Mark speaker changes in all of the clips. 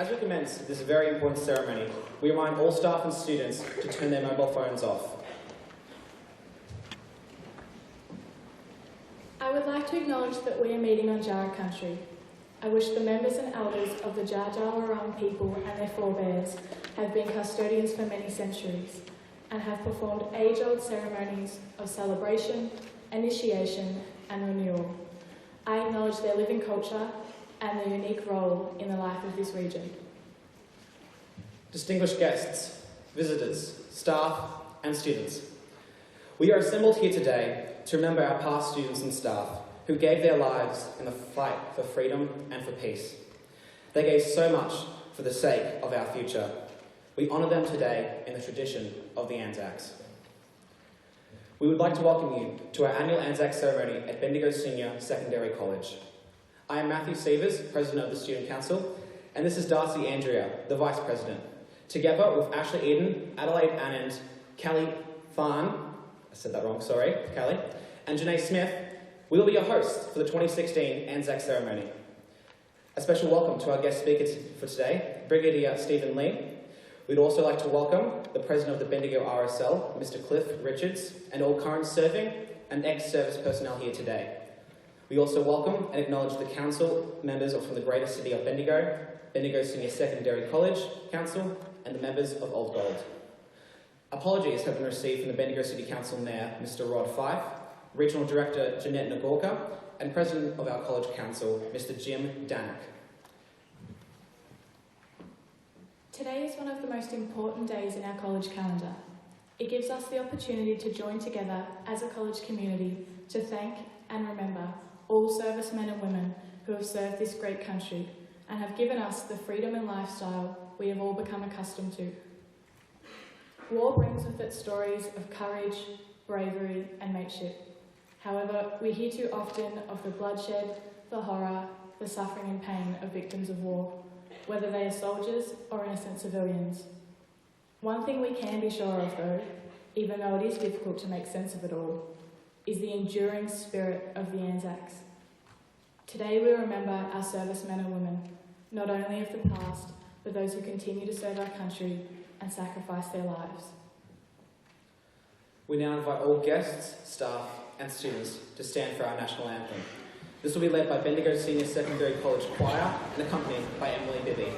Speaker 1: As we commence this very important ceremony, we remind all staff and students to turn their mobile phones off.
Speaker 2: I would like to acknowledge that we are meeting on Jarrah country. I wish the members and elders of the Dja Dja Wurrung people and their forebears have been custodians for many centuries and have performed age-old ceremonies of celebration, initiation and renewal. I acknowledge their living culture and their unique role in the life of this region.
Speaker 1: Distinguished guests, visitors, staff and students, we are assembled here today to remember our past students and staff who gave their lives in the fight for freedom and for peace. They gave so much for the sake of our future. We honour them today in the tradition of the Anzacs. We would like to welcome you to our annual Anzac ceremony at Bendigo Senior Secondary College. I am Matthew Sievers, President of the Student Council, and this is Darcy Andrea, the Vice President. Together with Ashley Eden, Adelaide Anand, Callie Farn, I said that wrong, sorry, Callie, and Janae Smith, we will be your hosts for the 2016 Anzac ceremony. A special welcome to our guest speakers for today, Brigadier Stephen Lee. We'd also like to welcome the President of the Bendigo RSL, Mr. Cliff Richards, and all current serving and ex-service personnel here today. We also welcome and acknowledge the Council members from the greater city of Bendigo, Bendigo Senior Secondary College Council, and the members of Old Gold. Apologies have been received from the Bendigo City Council Mayor, Mr. Rod Fife, Regional Director Jeanette Nagorka, and President of our College Council, Mr. Jim Danek.
Speaker 2: Today is one of the most important days in our college calendar. It gives us the opportunity to join together as a college community to thank and remember all servicemen and women who have served this great country and have given us the freedom and lifestyle we have all become accustomed to. War brings with it stories of courage, bravery and mateship. However, we hear too often of the bloodshed, the horror, the suffering and pain of victims of war, whether they are soldiers or innocent civilians. One thing we can be sure of though, even though it is difficult to make sense of it all, is the enduring spirit of the Anzacs. Today we remember our servicemen and women, not only of the past, but those who continue to serve our country and sacrifice their lives.
Speaker 1: We now invite all guests, staff and students to stand for our national anthem. This will be led by Bendigo Senior Secondary College Choir and accompanied by Emily Bibby.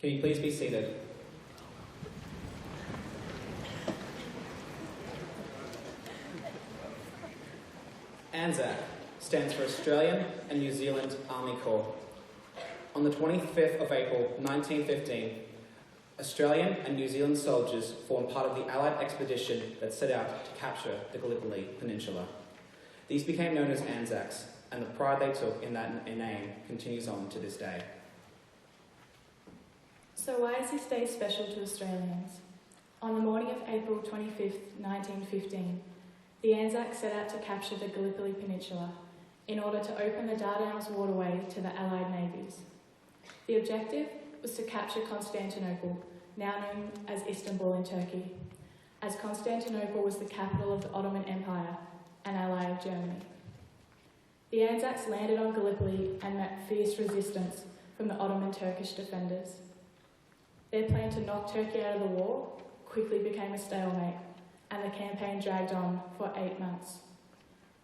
Speaker 1: Can you please be seated? Anzac stands for Australian and New Zealand Army Corps. On the 25th of April 1915, Australian and New Zealand soldiers formed part of the Allied expedition that set out to capture the Gallipoli Peninsula. These became known as Anzacs, and the pride they took in that name continues on to this day.
Speaker 2: So why is this day special to Australians? On the morning of April 25th, 1915, the Anzacs set out to capture the Gallipoli Peninsula in order to open the Dardanelles waterway to the Allied navies. The objective was to capture Constantinople, now known as Istanbul in Turkey, as Constantinople was the capital of the Ottoman Empire, an ally of Germany. The Anzacs landed on Gallipoli and met fierce resistance from the Ottoman Turkish defenders. Their plan to knock Turkey out of the war quickly became a stalemate, and the campaign dragged on for 8 months.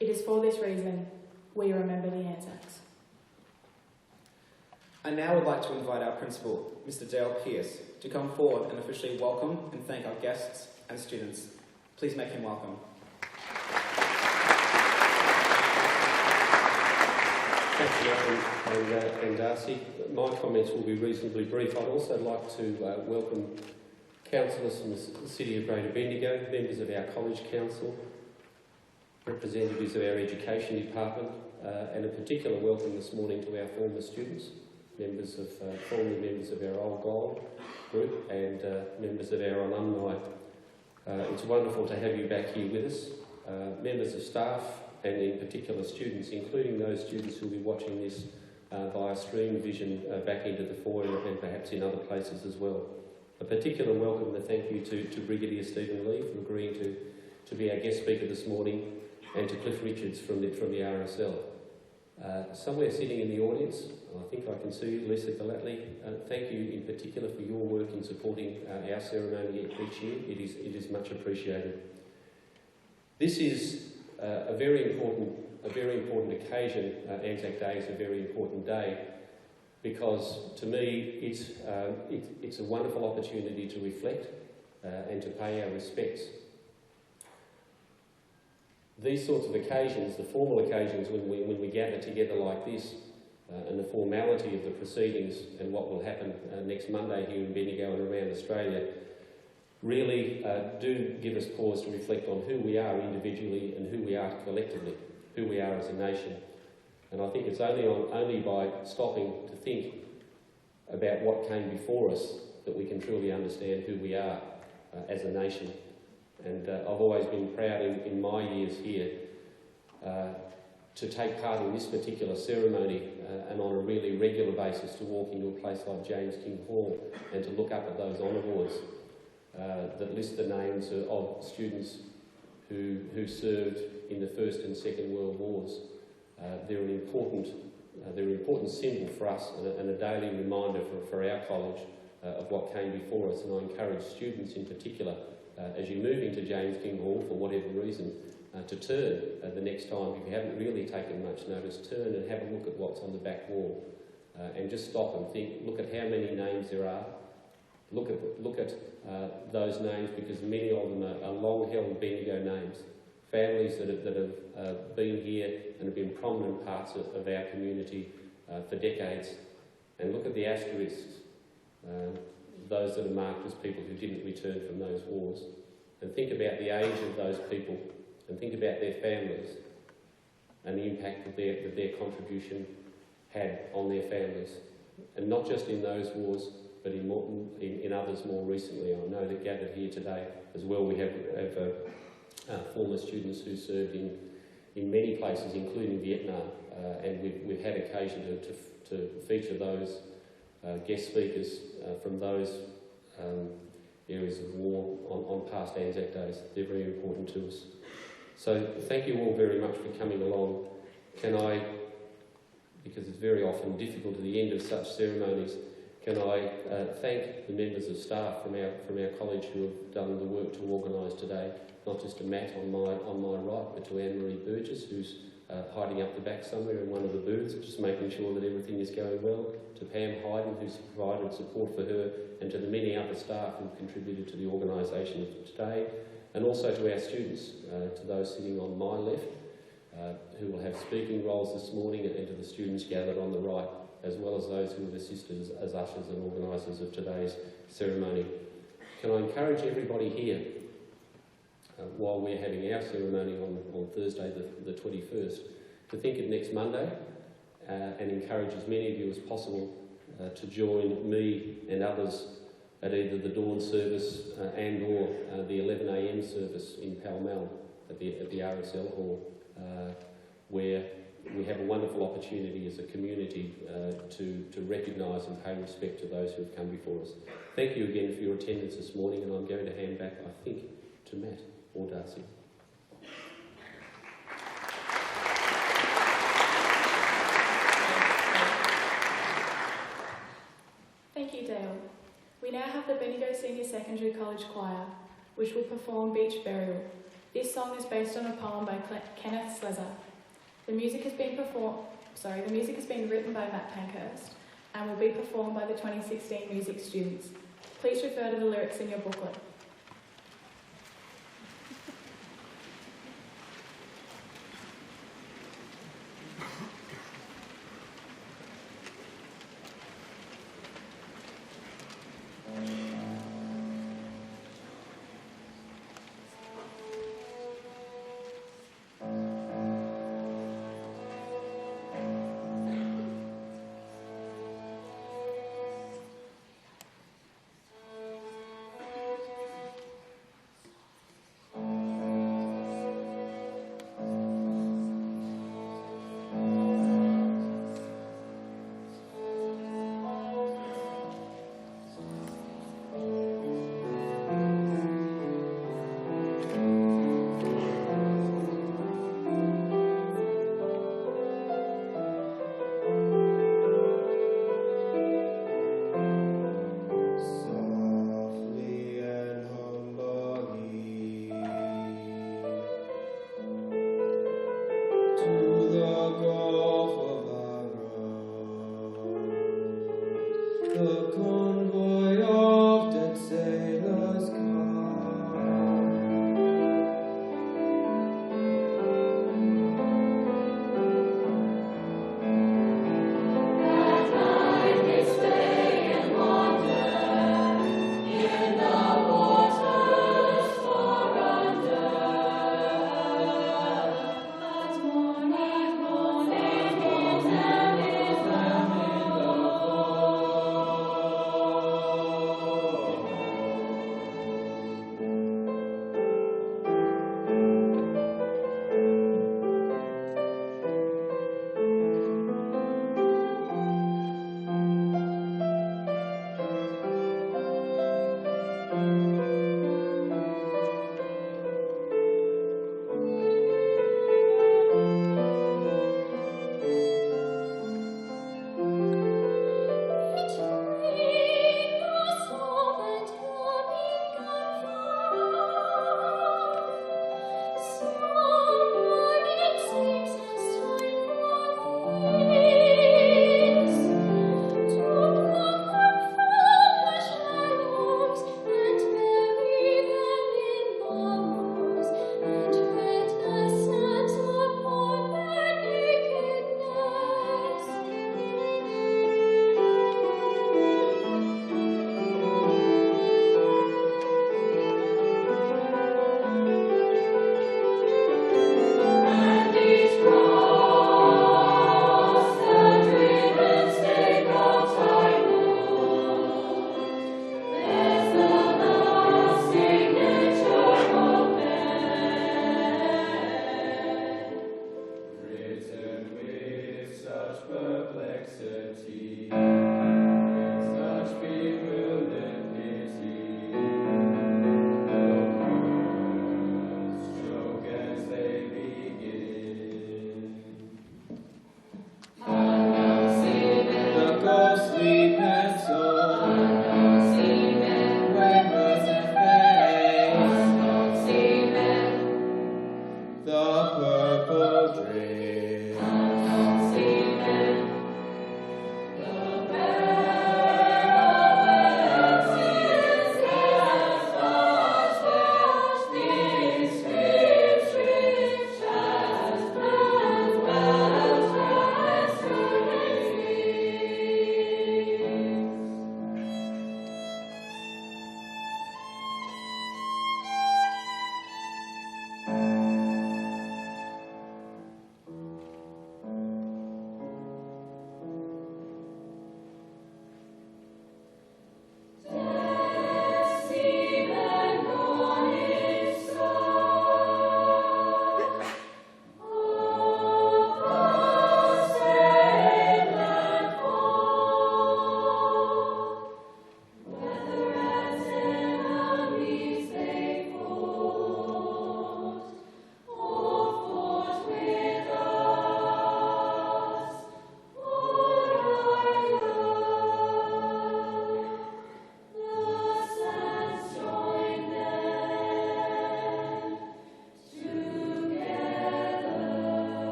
Speaker 2: It is for this reason we remember the Anzacs.
Speaker 1: I now would like to invite our principal, Mr. Dale Pearce, to come forward and officially welcome and thank our guests and students. Please make him welcome.
Speaker 3: Thanks, Malcolm and Darcy. My comments will be reasonably brief. I'd also like to welcome councillors from the City of Greater Bendigo, members of our College Council, representatives of our Education Department, and a particular welcome this morning to our former students, former members of our Old Gold group and members of our alumni. It's wonderful to have you back here with us, members of staff, and in particular students, including those students who will be watching this via stream vision back into the foyer and perhaps in other places as well. A particular welcome and thank you to Brigadier Stephen Lee for agreeing to be our guest speaker this morning, and to Cliff Richards from the RSL. Somewhere sitting in the audience, I think I can see you, Lisa Gallatley. Thank you in particular for your work in supporting our ceremony each year. It is much appreciated. This is a very important occasion. Anzac Day is a very important day because, to me, it's a wonderful opportunity to reflect and to pay our respects. These sorts of occasions, the formal occasions when we gather together like this, and the formality of the proceedings and what will happen next Monday here in Bendigo and around Australia, really do give us pause to reflect on who we are individually and who we are collectively, who we are as a nation. And I think it's only by stopping to think about what came before us that we can truly understand who we are as a nation. And I've always been proud in my years here to take part in this particular ceremony and on a really regular basis to walk into a place like James King Hall and to look up at those honour boards that list the names of students who served in the First and Second World Wars. They're an important symbol for us and a daily reminder for our college of what came before us. And I encourage students in particular, as you move into James King Hall for whatever reason, to turn the next time, if you haven't really taken much notice, turn and have a look at what's on the back wall and just stop and think, look at how many names there are. Look at those names, because many of them are long-held Bendigo names. Families that have been here and have been prominent parts of our community for decades. And look at the asterisks, those that are marked as people who didn't return from those wars. And think about the age of those people, and think about their families and the impact that their contribution had on their families. And not just in those wars, but in others more recently. I know that gathered here today as well, we have former students who served in many places, including Vietnam, and we've had occasion to feature those guest speakers from those areas of war on past Anzac Days. They're very important to us. So thank you all very much for coming along. Can I, because it's very often difficult at the end of such ceremonies, can I thank the members of staff from our college who have done the work to organise today, not just to Matt on my right, but to Anne-Marie Burgess, who's hiding up the back somewhere in one of the booths, just making sure that everything is going well, to Pam Hayden, who's provided support for her, and to the many other staff who've contributed to the organisation of today, and also to our students, to those sitting on my left, who will have speaking roles this morning, and to the students gathered on the right, as well as those who have assisted as ushers and organisers of today's ceremony. Can I encourage everybody here, while we're having our ceremony on Thursday the 21st, to think of next Monday and encourage as many of you as possible to join me and others at either the dawn service and or the 11 a.m. service in Pall Mall at the RSL Hall, where we have a wonderful opportunity as a community to recognise and pay respect to those who have come before us. Thank you again for your attendance this morning, and I'm going to hand back, I think, to Matt or Darcy.
Speaker 2: Dale. We now have the Bendigo Senior Secondary College Choir, which will perform Beach Burial. This song is based on a poem by Kenneth Slezzer. The music has been written by Matt Pankhurst and will be performed by the 2016 music students. Please refer to the lyrics in your booklet.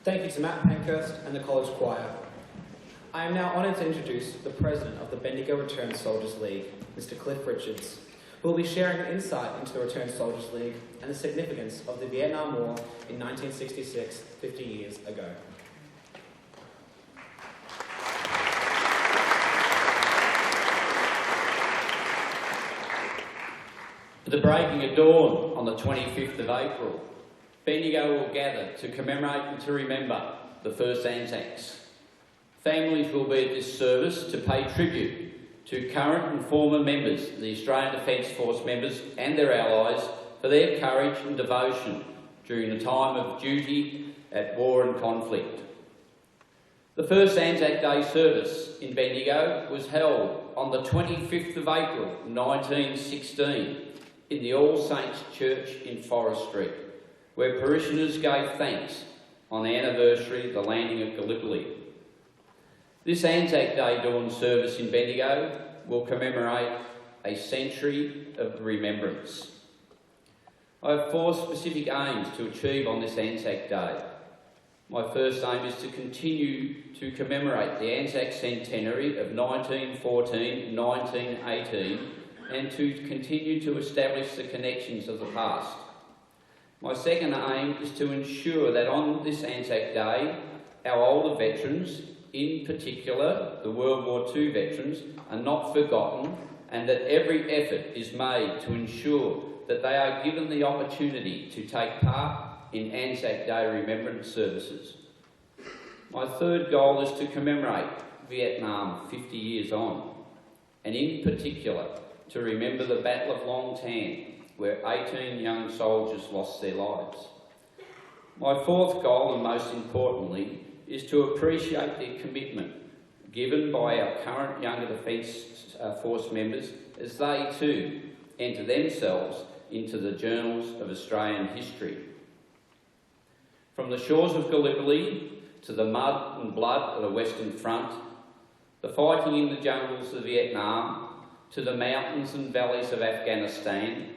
Speaker 1: Thank you to Matt Pankhurst and the College Choir. I am now honoured to introduce the President of the Bendigo Returned Soldiers League, Mr. Cliff Richards, who will be sharing an insight into the Returned Soldiers League and the significance of the Vietnam War in 1966, 50 years ago.
Speaker 4: At the breaking of dawn on the 25th of April, Bendigo will gather to commemorate and to remember the first Anzacs. Families will be at this service to pay tribute to current and former members of the Australian Defence Force members and their allies for their courage and devotion during the time of duty at war and conflict. The first Anzac Day service in Bendigo was held on the 25th of April 1916 in the All Saints Church in Forest Street, where parishioners gave thanks on the anniversary of the landing of Gallipoli. This Anzac Day dawn service in Bendigo will commemorate a century of remembrance. I have 4 specific aims to achieve on this Anzac Day. My first aim is to continue to commemorate the Anzac centenary of 1914-1918 and to continue to establish the connections of the past. My second aim is to ensure that on this Anzac Day, our older veterans, in particular the World War II veterans, are not forgotten and that every effort is made to ensure that they are given the opportunity to take part in Anzac Day remembrance services. My third goal is to commemorate Vietnam 50 years on, and in particular to remember the Battle of Long Tan, where 18 young soldiers lost their lives. My fourth goal, and most importantly, is to appreciate the commitment given by our current Younger Defence Force members as they too enter themselves into the journals of Australian history. From the shores of Gallipoli to the mud and blood of the Western Front, the fighting in the jungles of Vietnam, to the mountains and valleys of Afghanistan,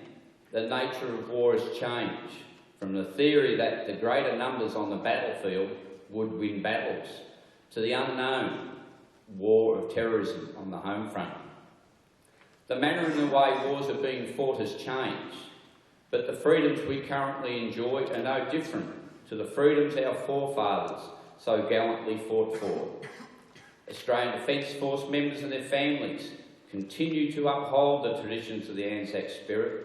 Speaker 4: the nature of war has changed from the theory that the greater numbers on the battlefield would win battles to the unknown war of terrorism on the home front. The manner and the way wars are being fought has changed, but the freedoms we currently enjoy are no different to the freedoms our forefathers so gallantly fought for. Australian Defence Force members and their families continue to uphold the traditions of the Anzac spirit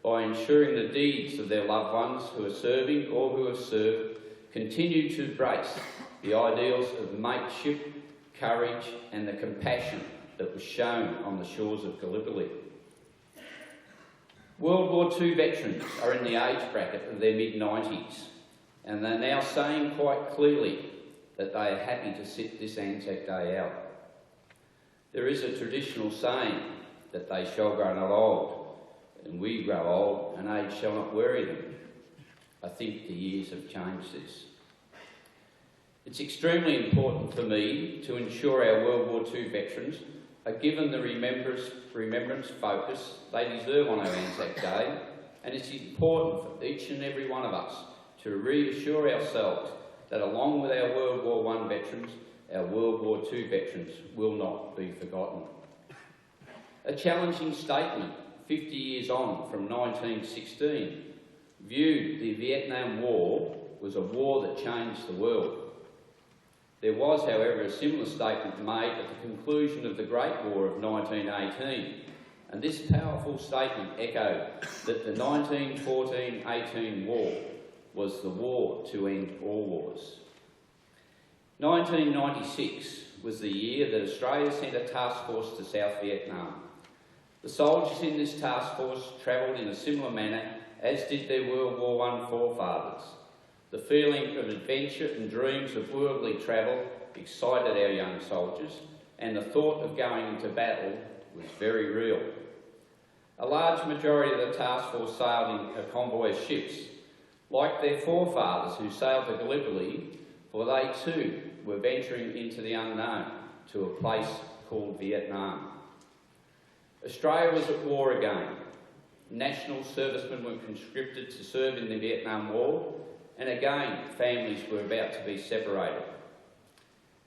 Speaker 4: by ensuring the deeds of their loved ones who are serving or who have served continue to embrace the ideals of mateship, courage and the compassion that was shown on the shores of Gallipoli. World War II veterans are in the age bracket of their mid-90s and they're now saying quite clearly that they are happy to sit this Anzac Day out. There is a traditional saying that they shall grow not old, and we grow old and age shall not weary them. I think the years have changed this. It's extremely important for me to ensure our World War II veterans are given the remembrance focus they deserve on our Anzac Day, and it's important for each and every one of us to reassure ourselves that along with our World War I veterans, our World War II veterans will not be forgotten. A challenging statement 50 years on from 1916 viewed the Vietnam War was a war that changed the world. There was, however, a similar statement made at the conclusion of the Great War of 1918, and this powerful statement echoed that the 1914-18 war was the war to end all wars. 1996 was the year that Australia sent a task force to South Vietnam. The soldiers in this task force travelled in a similar manner as did their World War I forefathers. The feeling of adventure and dreams of worldly travel excited our young soldiers, and the thought of going into battle was very real. A large majority of the task force sailed in a convoy of ships, like their forefathers who sailed to Gallipoli, for they too were venturing into the unknown to a place called Vietnam. Australia was at war again. National servicemen were conscripted to serve in the Vietnam War, and again families were about to be separated.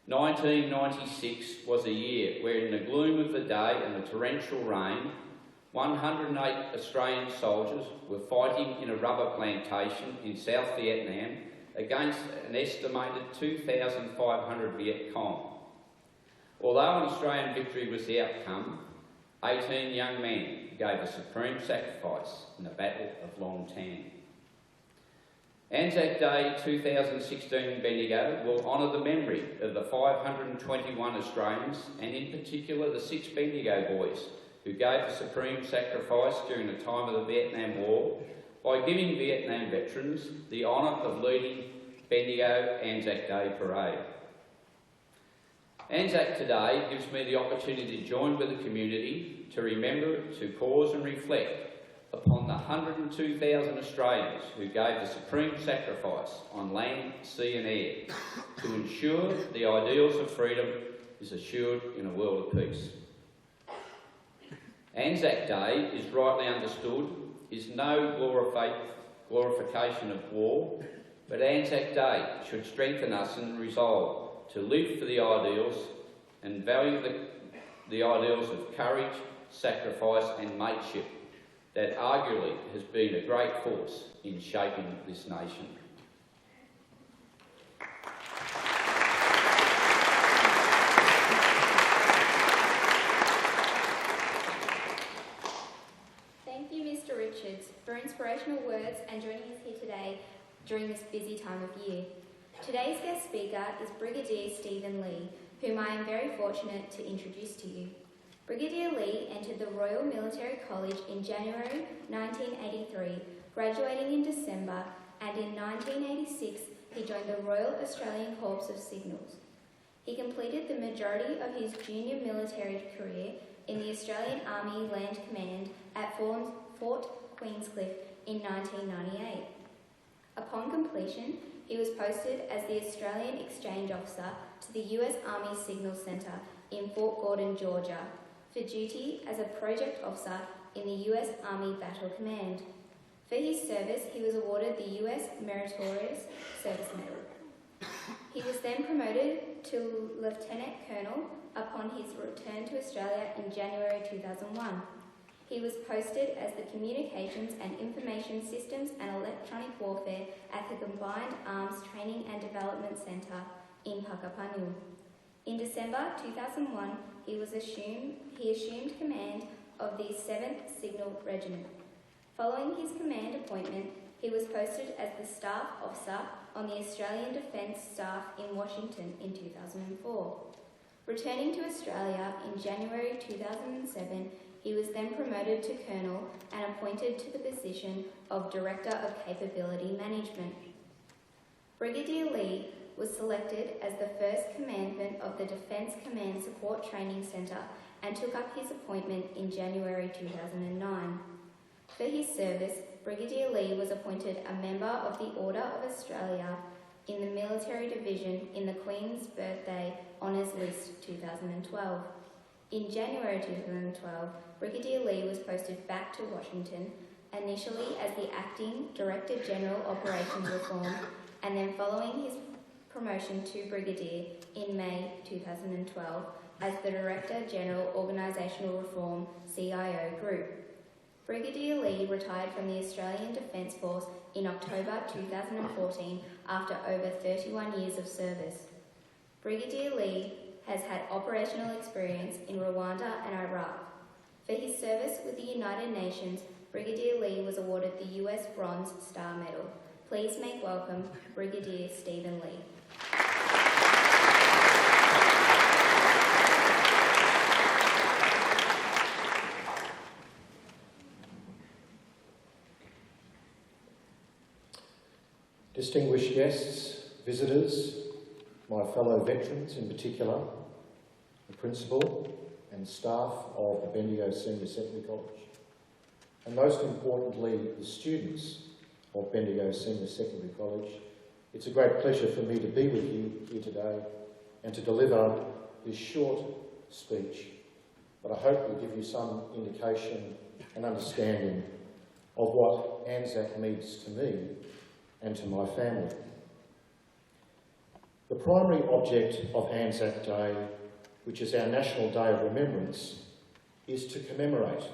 Speaker 4: 1996 was a year where, in the gloom of the day and the torrential rain, 108 Australian soldiers were fighting in a rubber plantation in South Vietnam against an estimated 2,500 Viet Cong. Although an Australian victory was the outcome, 18 young men gave a supreme sacrifice in the Battle of Long Tan. Anzac Day 2016 in Bendigo will honour the memory of the 521 Australians, and in particular the 6 Bendigo boys who gave the supreme sacrifice during the time of the Vietnam War, by giving Vietnam veterans the honour of leading Bendigo Anzac Day Parade. Anzac today gives me the opportunity to join with the community to remember, to pause and reflect upon the 102,000 Australians who gave the supreme sacrifice on land, sea and air to ensure the ideals of freedom is assured in a world of peace. Anzac Day, is rightly understood, is no glorification of war, but Anzac Day should strengthen us in resolve to live for the ideals and value the ideals of courage, sacrifice and mateship that arguably has been a great force in shaping this nation.
Speaker 5: Thank you, Mr. Richards, for inspirational words and joining us here today during this busy time of year. Today's guest speaker is Brigadier Stephen Lee, whom I am very fortunate to introduce to you. Brigadier Lee entered the Royal Military College in January 1983, graduating in December, and in 1986 he joined the Royal Australian Corps of Signals. He completed the majority of his junior military career in the Australian Army Land Command at Fort Queenscliff in 1998. Upon completion, he was posted as the Australian Exchange Officer to the US Army Signals Centre in Fort Gordon, Georgia, for duty as a project officer in the US Army Battle Command. For his service, he was awarded the US Meritorious Service Medal. He was then promoted to Lieutenant Colonel upon his return to Australia in January 2001. He was posted as the Communications and Information Systems and Electronic Warfare at the Combined Arms Training and Development Centre in Puckapunyal. In December 2001, he assumed command of the 7th Signal Regiment. Following his command appointment, he was posted as the Staff Officer on the Australian Defence Staff in Washington in 2004. Returning to Australia in January 2007, he was then promoted to Colonel and appointed to the position of Director of Capability Management. Brigadier Lee was selected as the first commandant of the Defence Command Support Training Centre and took up his appointment in January 2009. For his service, Brigadier Lee was appointed a member of the Order of Australia in the Military Division in the Queen's Birthday Honours List 2012. In January 2012, Brigadier Lee was posted back to Washington, initially as the Acting Director General Operations Reform, and then following his promotion to Brigadier in May 2012 as the Director General Organisational Reform CIO Group. Brigadier Lee retired from the Australian Defence Force in October 2014 after over 31 years of service. Brigadier Lee has had operational experience in Rwanda and Iraq. For his service with the United Nations, Brigadier Lee was awarded the US Bronze Star Medal. Please make welcome Brigadier Stephen Lee.
Speaker 6: Distinguished guests, visitors, my fellow veterans in particular, the principal and staff of the Bendigo Senior Secondary College, and most importantly, the students of Bendigo Senior Secondary College, it's a great pleasure for me to be with you here today and to deliver this short speech, but I hope will give you some indication and understanding of what Anzac means to me and to my family. The primary object of Anzac Day, which is our National Day of Remembrance, is to commemorate,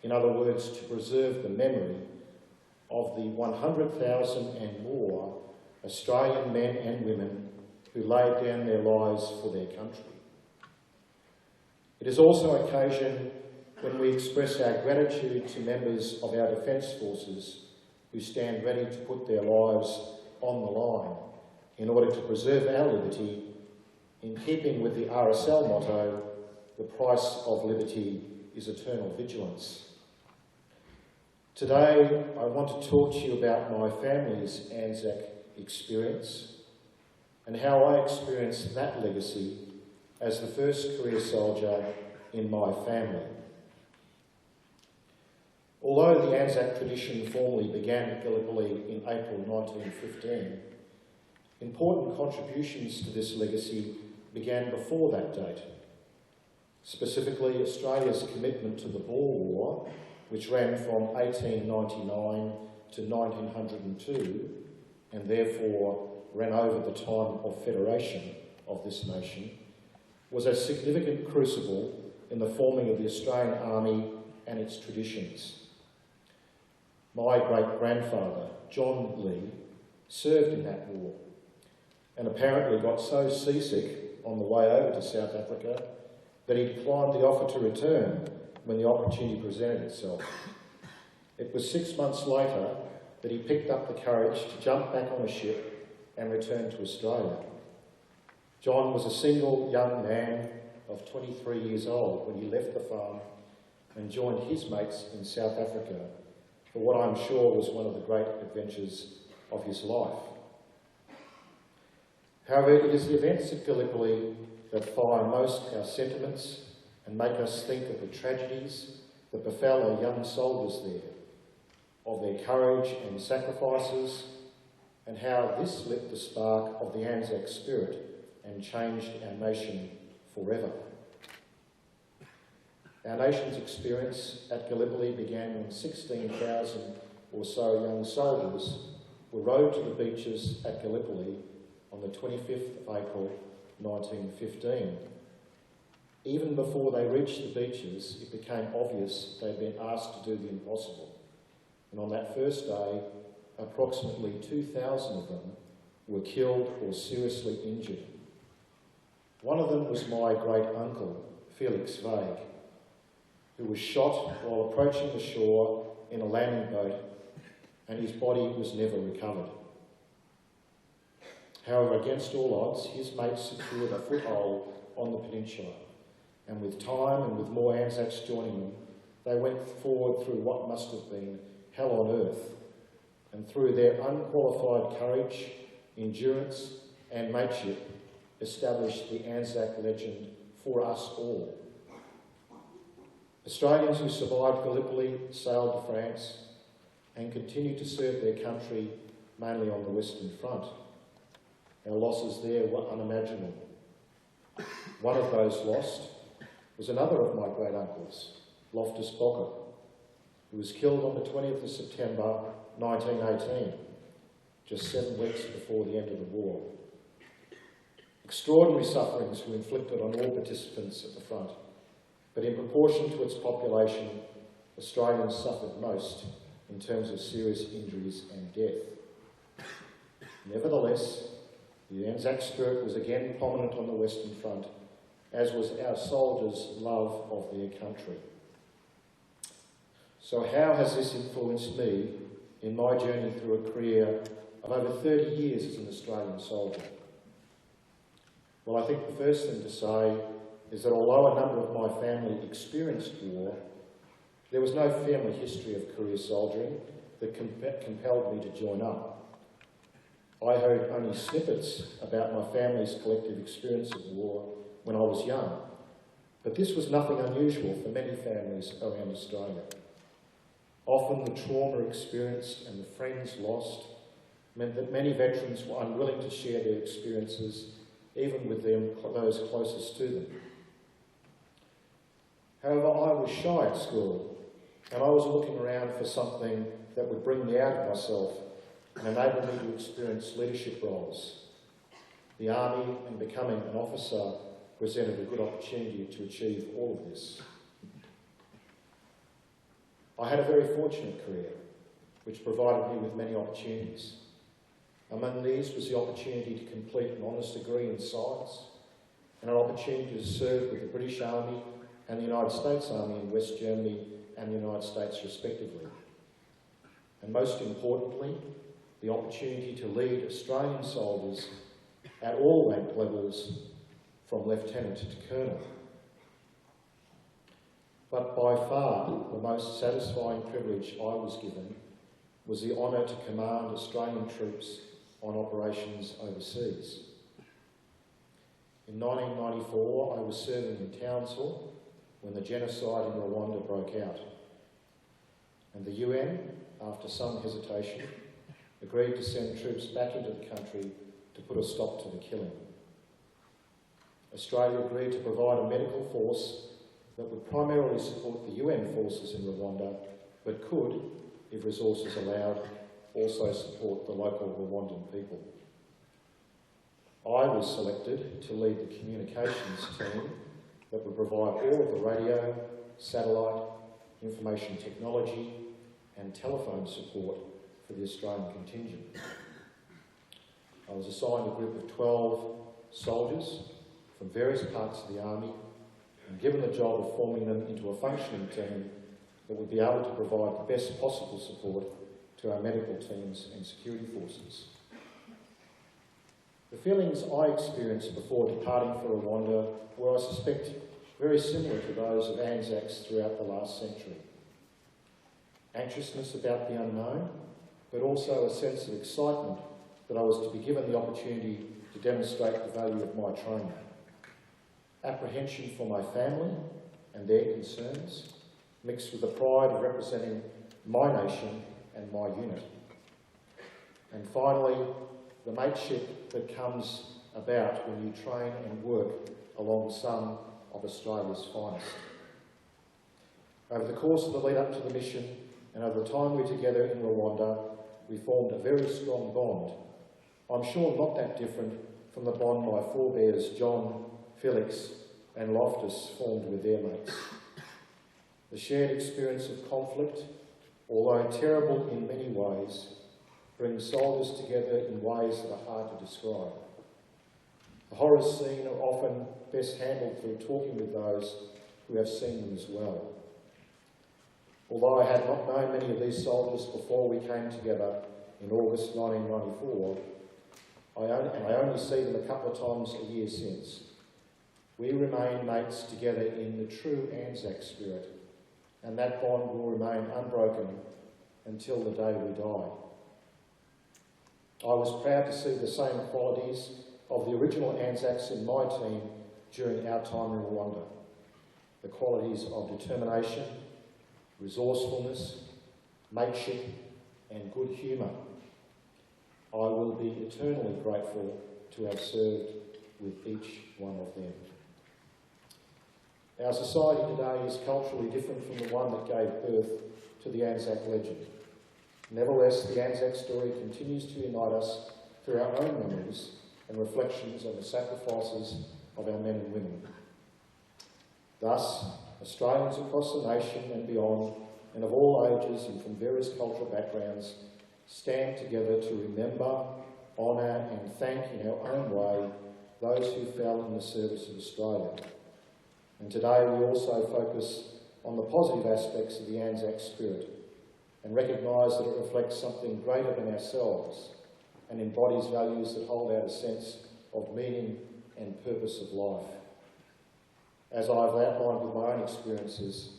Speaker 6: in other words, to preserve the memory of the 100,000 and more Australian men and women who laid down their lives for their country. It is also an occasion when we express our gratitude to members of our Defence Forces who stand ready to put their lives on the line in order to preserve our liberty, in keeping with the RSL motto, "The price of liberty is eternal vigilance." Today, I want to talk to you about my family's Anzac experience and how I experienced that legacy as the first career soldier in my family. Although the Anzac tradition formally began at Gallipoli in April 1915, important contributions to this legacy began before that date. Specifically, Australia's commitment to the Boer War, which ran from 1899 to 1902, and therefore ran over the time of federation of this nation, was a significant crucible in the forming of the Australian Army and its traditions. My great-grandfather, John Lee, served in that war and apparently got so seasick on the way over to South Africa that he declined the offer to return when the opportunity presented itself. It was 6 months later that he picked up the courage to jump back on a ship and return to Australia. John was a single young man of 23 years old when he left the farm and joined his mates in South Africa for what I'm sure was one of the great adventures of his life. However, it is the events at Gallipoli that fire most our sentiments and make us think of the tragedies that befell our young soldiers there, of their courage and sacrifices, and how this lit the spark of the Anzac spirit and changed our nation forever. Our nation's experience at Gallipoli began when 16,000 or so young soldiers were rowed to the beaches at Gallipoli on the 25th of April 1915. Even before they reached the beaches, it became obvious they'd been asked to do the impossible. And on that first day, approximately 2,000 of them were killed or seriously injured. One of them was my great-uncle, Felix Vague, who was shot while approaching the shore in a landing boat, and his body was never recovered. However, against all odds, his mates secured a foothold on the peninsula, and with time and with more Anzacs joining them, they went forward through what must have been hell on earth, and through their unqualified courage, endurance and mateship, established the Anzac legend for us all. Australians who survived Gallipoli sailed to France and continued to serve their country mainly on the Western Front. Our losses there were unimaginable. One of those lost was another of my great-uncles, Loftus Bocker, who was killed on the 20th of September 1918, just 7 weeks before the end of the war. Extraordinary sufferings were inflicted on all participants at the front, but in proportion to its population, Australians suffered most in terms of serious injuries and death. Nevertheless, the Anzac spirit was again prominent on the Western Front, as was our soldiers' love of their country. So how has this influenced me in my journey through a career of over 30 years as an Australian soldier? Well, I think the first thing to say is that although a number of my family experienced war, there was no family history of career soldiering that compelled me to join up. I heard only snippets about my family's collective experience of war when I was young, but this was nothing unusual for many families around Australia. Often the trauma experienced and the friends lost meant that many veterans were unwilling to share their experiences, even with those closest to them. However, I was shy at school, and I was looking around for something that would bring me out of myself and enabled me to experience leadership roles. The Army and becoming an officer presented a good opportunity to achieve all of this. I had a very fortunate career, which provided me with many opportunities. Among these was the opportunity to complete an honours degree in science and an opportunity to serve with the British Army and the United States Army in West Germany and the United States respectively. And most importantly, the opportunity to lead Australian soldiers at all rank levels from lieutenant to colonel. But by far the most satisfying privilege I was given was the honour to command Australian troops on operations overseas. In 1994, I was serving in Townsville when the genocide in Rwanda broke out. And the UN, after some hesitation, agreed to send troops back into the country to put a stop to the killing. Australia agreed to provide a medical force that would primarily support the UN forces in Rwanda, but could, if resources allowed, also support the local Rwandan people. I was selected to lead the communications team that would provide all of the radio, satellite, information technology and telephone support for the Australian contingent. I was assigned a group of 12 soldiers from various parts of the Army and given the job of forming them into a functioning team that would be able to provide the best possible support to our medical teams and security forces. The feelings I experienced before departing for Rwanda were, I suspect, very similar to those of Anzacs throughout the last century. Anxiousness about the unknown, but also a sense of excitement that I was to be given the opportunity to demonstrate the value of my training. Apprehension for my family and their concerns, mixed with the pride of representing my nation and my unit. And finally, the mateship that comes about when you train and work along some of Australia's finest. Over the course of the lead up to the mission and over the time we were together in Rwanda, we formed a very strong bond. I'm sure not that different from the bond my forebears John, Felix and Loftus formed with their mates. The shared experience of conflict, although terrible in many ways, brings soldiers together in ways that are hard to describe. The horrors seen are often best handled through talking with those who have seen them as well. Although I had not known many of these soldiers before we came together in August 1994, I only see them a couple of times a year since, we remain mates together in the true Anzac spirit, and that bond will remain unbroken until the day we die. I was proud to see the same qualities of the original Anzacs in my team during our time in Rwanda. The qualities of determination, resourcefulness, mateship and good humour. I will be eternally grateful to have served with each one of them. Our society today is culturally different from the one that gave birth to the Anzac legend. Nevertheless, the Anzac story continues to unite us through our own memories and reflections on the sacrifices of our men and women. Thus, Australians across the nation and beyond, and of all ages and from various cultural backgrounds, stand together to remember, honour and thank in our own way those who fell in the service of Australia. And today we also focus on the positive aspects of the Anzac spirit and recognise that it reflects something greater than ourselves and embodies values that hold out a sense of meaning and purpose of life. As I've outlined with my own experiences,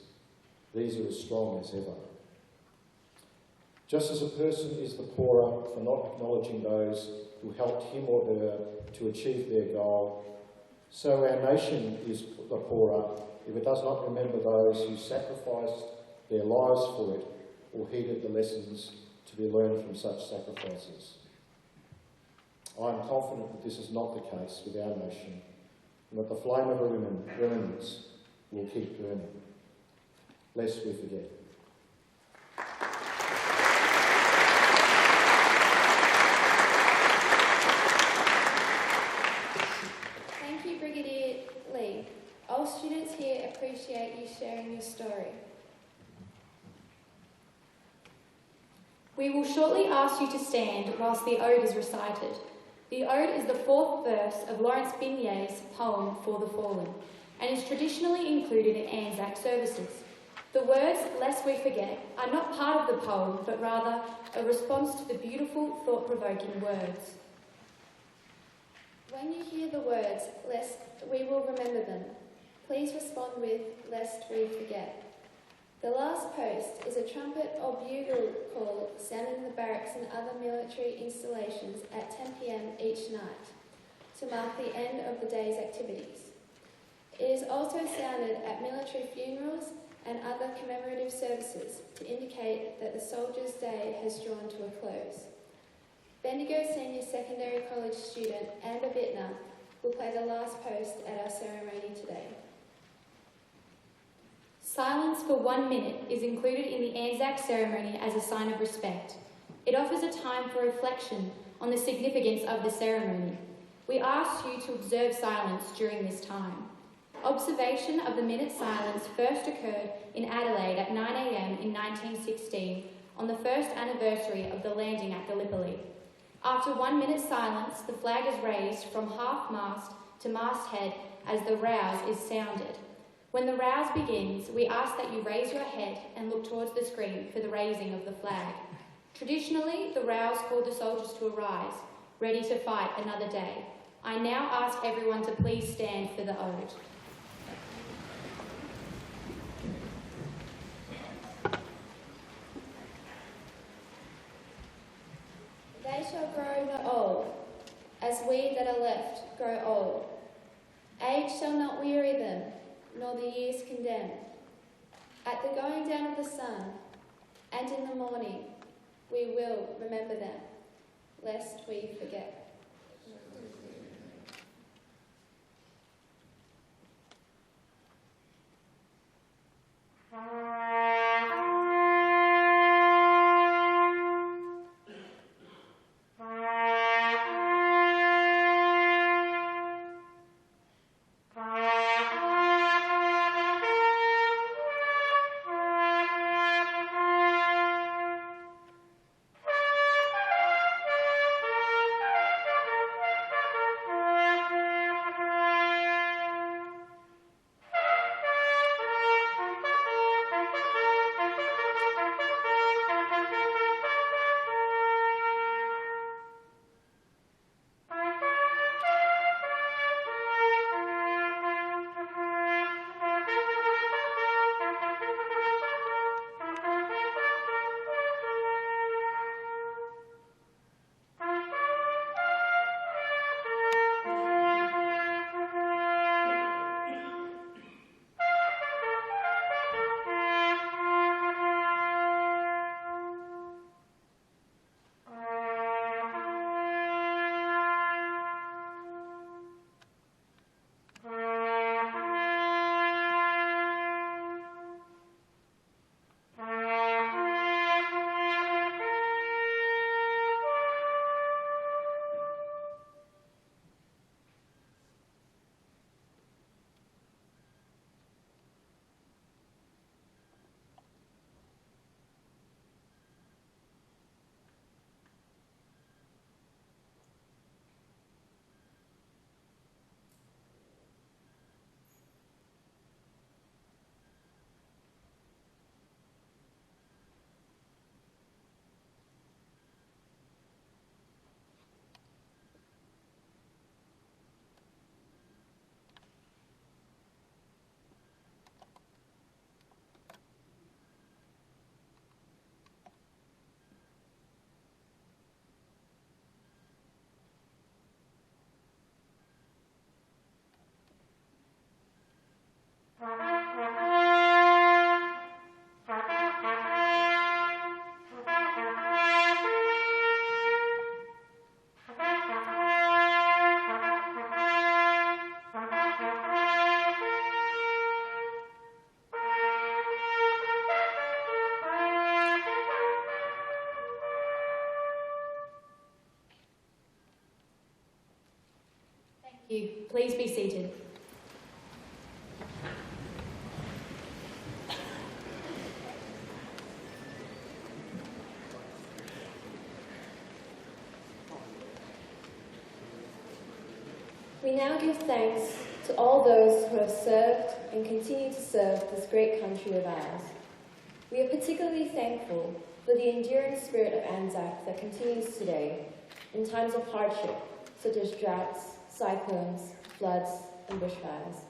Speaker 6: these are as strong as ever. Just as a person is the poorer for not acknowledging those who helped him or her to achieve their goal, so our nation is the poorer if it does not remember those who sacrificed their lives for it or heeded the lessons to be learned from such sacrifices. I am confident that this is not the case with our nation, and that the flame of remembrance will keep burning, lest we forget.
Speaker 7: We will shortly ask you to stand whilst the ode is recited. The ode is the fourth verse of Lawrence Binier's poem For the Fallen, and is traditionally included in Anzac services. The words, "Lest we forget," are not part of the poem, but rather a response to the beautiful, thought-provoking words.
Speaker 8: When you hear the words, "Lest we will remember them," please respond with, "Lest we forget." The last post is a trumpet or bugle call sounded in the barracks and other military installations at 10 p.m. each night to mark the end of the day's activities. It is also sounded at military funerals and other commemorative services to indicate that the soldier's day has drawn to a close. Bendigo Senior Secondary College student Amber Bittner will play the last post at our ceremony today.
Speaker 7: Silence for 1 minute is included in the Anzac ceremony as a sign of respect. It offers a time for reflection on the significance of the ceremony. We ask you to observe silence during this time. Observation of the minute silence first occurred in Adelaide at 9 a.m. in 1916 on the first anniversary of the landing at Gallipoli. After 1 minute silence, the flag is raised from half-mast to masthead as the rouse is sounded. When the rouse begins, we ask that you raise your head and look towards the screen for the raising of the flag. Traditionally, the rouse called the soldiers to arise, ready to fight another day. I now ask everyone to please stand for the ode.
Speaker 8: They shall grow not old, as we that are left grow old. Age shall not weary them, nor the years condemn. At the going down of the sun, and in the morning, we will remember them, lest we forget.
Speaker 7: Thank you. Please be seated.
Speaker 8: We now give thanks to all those who have served and continue to serve this great country of ours. We are particularly thankful for the enduring spirit of Anzac that continues today in times of hardship, such as droughts, cyclones, floods, and bushfires.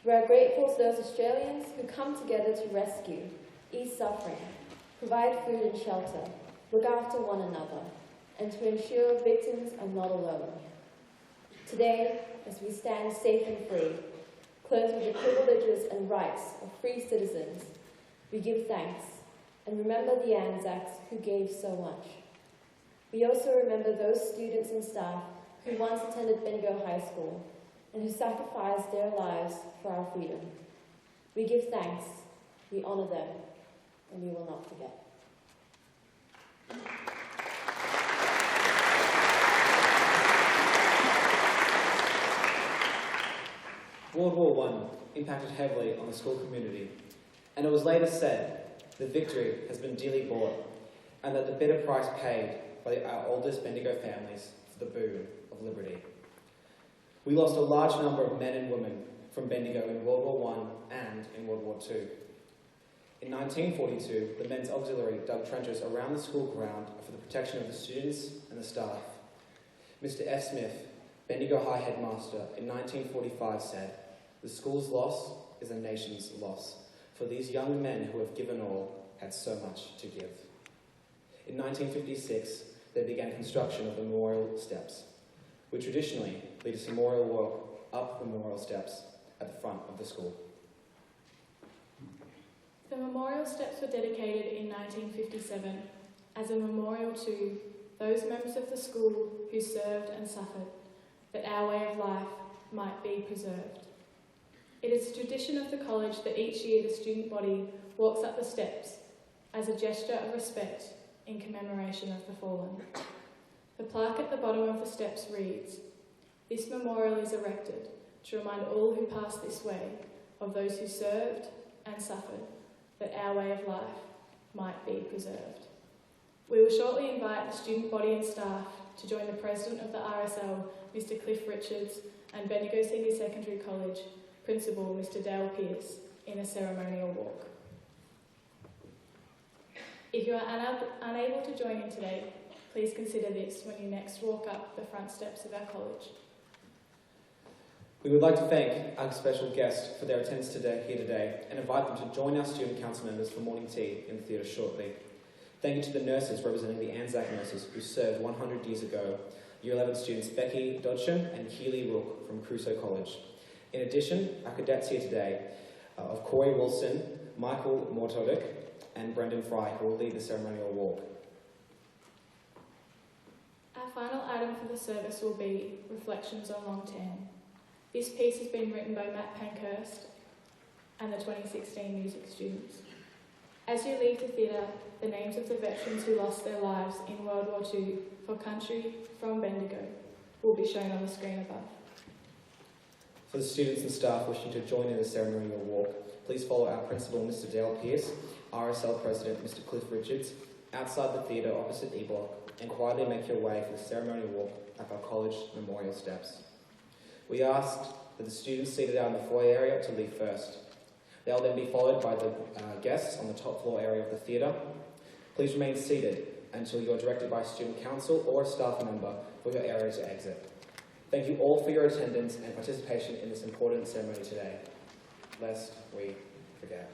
Speaker 8: We are grateful to those Australians who come together to rescue, ease suffering, provide food and shelter, look after one another, and to ensure victims are not alone. Today, as we stand safe and free, clothed with the privileges and rights of free citizens, we give thanks and remember the Anzacs who gave so much. We also remember those students and staff who once attended Bendigo High School and who sacrificed their lives for our freedom. We give thanks, we honour them, and we will not forget.
Speaker 1: World War I impacted heavily on the school community, and it was later said the victory has been dearly bought and that the bitter price paid by our oldest Bendigo families for the boon of liberty. We lost a large number of men and women from Bendigo in World War I and in World War II. In 1942, the Men's Auxiliary dug trenches around the school ground for the protection of the students and the staff. Mr. F. Smith, Bendigo High headmaster, in 1945 said, "The school's loss is a nation's loss, for these young men who have given all had so much to give." In 1956, they began construction of the memorial steps. We traditionally lead a memorial walk up the memorial steps at the front of the school.
Speaker 2: The memorial steps were dedicated in 1957 as a memorial to those members of the school who served and suffered, that our way of life might be preserved. It is a tradition of the college that each year the student body walks up the steps as a gesture of respect in commemoration of the fallen. The plaque at the bottom of the steps reads, "This memorial is erected to remind all who pass this way of those who served and suffered, that our way of life might be preserved." We will shortly invite the student body and staff to join the President of the RSL, Mr. Cliff Richards, and Bendigo Senior Secondary College Principal, Mr. Dale Pearce, in a ceremonial walk. If you are unable to join in today, please consider this when you next walk up the front steps of our college.
Speaker 1: We would like to thank our special guests for their attendance here today and invite them to join our student council members for morning tea in the theatre shortly. Thank you to the nurses representing the Anzac nurses who served 100 years ago, Year 11 students Becky Dodson and Keely Rook from Crusoe College. In addition, our cadets here today of Corey Wilson, Michael Mortodic and Brendan Fry, who will lead the ceremonial walk.
Speaker 2: Our final item for the service will be Reflections on Long Term. This piece has been written by Matt Pankhurst and the 2016 music students. As you leave the theatre, the names of the veterans who lost their lives in World War II for country from Bendigo will be shown on the screen above.
Speaker 1: For the students and staff wishing to join in the ceremonial walk, please follow our principal, Mr. Dale Pearce, RSL President, Mr. Cliff Richards, outside the theatre opposite E-Block, and quietly make your way for the ceremonial walk up our college memorial steps. We asked that the students seated out in the foyer area to leave first. They'll then be followed by the guests on the top floor area of the theatre. Please remain seated until you're directed by a student council or a staff member for your area to exit. Thank you all for your attendance and participation in this important ceremony today. Lest we forget.